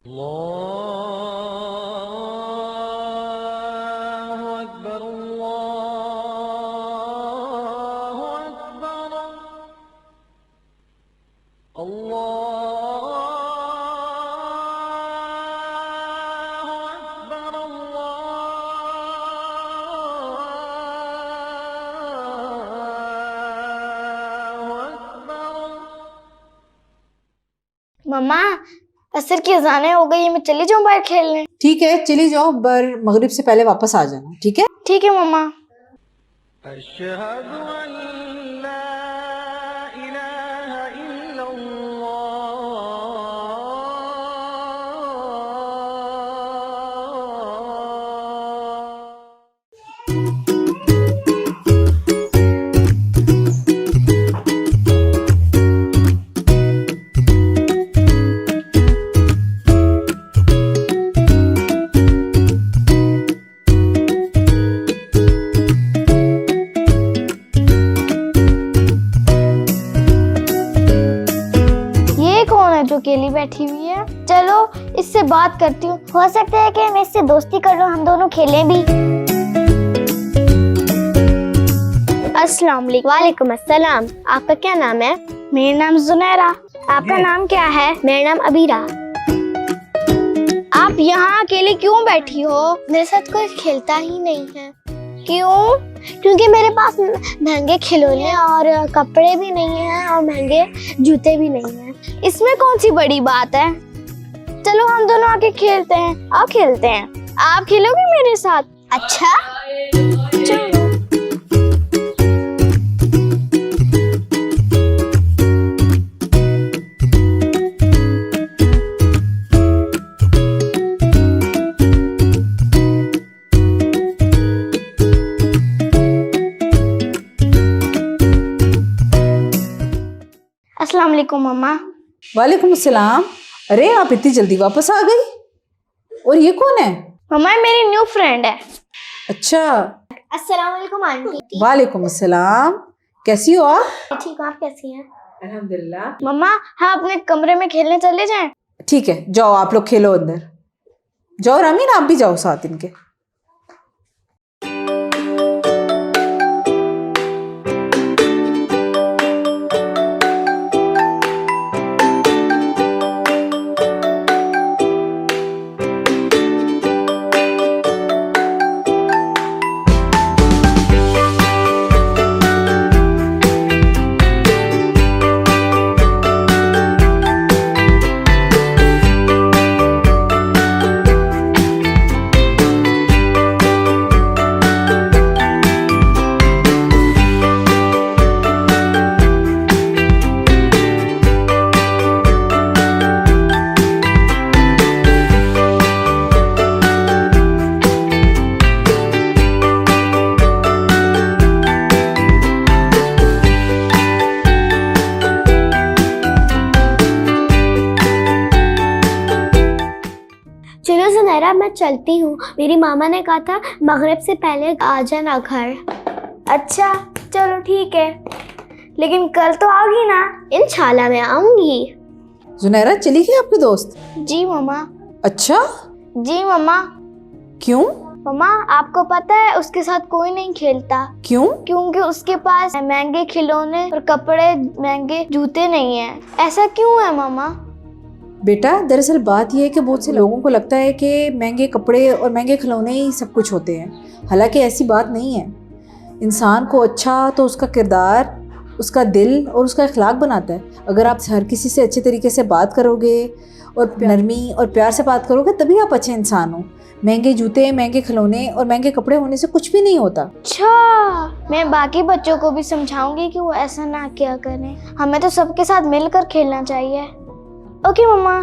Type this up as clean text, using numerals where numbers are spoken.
अल्लाहु अकबर, अल्लाहु अकबर, अल्लाहु अकबर, अल्लाहु अकबर। मम्मा, असर की अजानें हो गई, मैं चली जाऊं बाहर खेलने? ठीक है, चली जाओ, पर मगरिब से पहले वापस आ जाना, ठीक है? ठीक है मम्मा। अशहदु अन ला इलाहा इल्लल्लाह। ये कौन है जो अकेली बैठी हुई है? चलो इससे बात करती हूँ, हो सकता है कि मैं इससे दोस्ती कर लूँ, हम दोनों खेलें भी। अस्सलाम वालेकुम। वालेकुम अस्सलाम। आपका क्या नाम है? मेरा नाम जुनैरा। आपका नाम क्या है? मेरा नाम अबीरा। आप यहाँ अकेले क्यों बैठी हो? मेरे साथ कोई खेलता ही नहीं है। क्यों? क्योंकि मेरे पास महंगे खिलौने और कपड़े भी नहीं हैं और महंगे जूते भी नहीं हैं। इसमें कौन सी बड़ी बात है? चलो हम दोनों आके खेलते हैं। आओ खेलते हैं। आप खेलोगे मेरे साथ? अच्छा, चलो। अस्सलाम वालेकुम मम्मा। वालेकुम अस्सलाम। अरे आप इतनी जल्दी वापस आ गई? और ये कौन है? मम्मा मेरी न्यू फ्रेंड है। अच्छा, अस्सलाम वालेकुम आंटी। वालेकुम अस्सलाम। कैसी हो आप? ठीक हूँ, आप कैसी हैं? अल्हम्दुलिल्लाह। मम्मा हाँ अपने कमरे में खेलने चले जाएं? ठीक है, जाओ आप लोग खेलो अंदर। जाओ रामीन, आप भी जाओ साथ इनके। चलो सुनहरा, मैं चलती हूँ। मेरी मामा ने कहा था मगरिब से पहले आ जाना घर। अच्छा चलो ठीक है, लेकिन कल तो आओगी ना? इंशाल्लाह मैं आऊंगी। जुनैरा चली गई आपकी दोस्त? जी मम्मा। अच्छा, जी मम्मा। क्यों? मम्मा आपको पता है उसके साथ कोई नहीं खेलता। क्यों? क्योंकि उसके पास महंगे खिलौने और कपड़े, महंगे जूते नहीं हैं। ऐसा क्यों है मम्मा? बेटा दरअसल बात यह है कि बहुत से लोगों को लगता है कि महंगे कपड़े और महंगे खिलौने ही सब कुछ होते हैं। हालांकि ऐसी बात नहीं है। इंसान को अच्छा तो उसका किरदार, उसका दिल और उसका अखलाक बनाता है। अगर आप हर किसी से अच्छे तरीके से बात करोगे और नरमी और प्यार से बात करोगे तभी आप अच्छे इंसान हो। महंगे जूते, महंगे खिलौने और महंगे कपड़े होने से कुछ भी नहीं होता। अच्छा, मैं बाकी बच्चों को भी समझाऊंगी कि वो ऐसा ना किया करें। हमें तो सबके साथ मिलकर खेलना चाहिए। ओके मम्मा।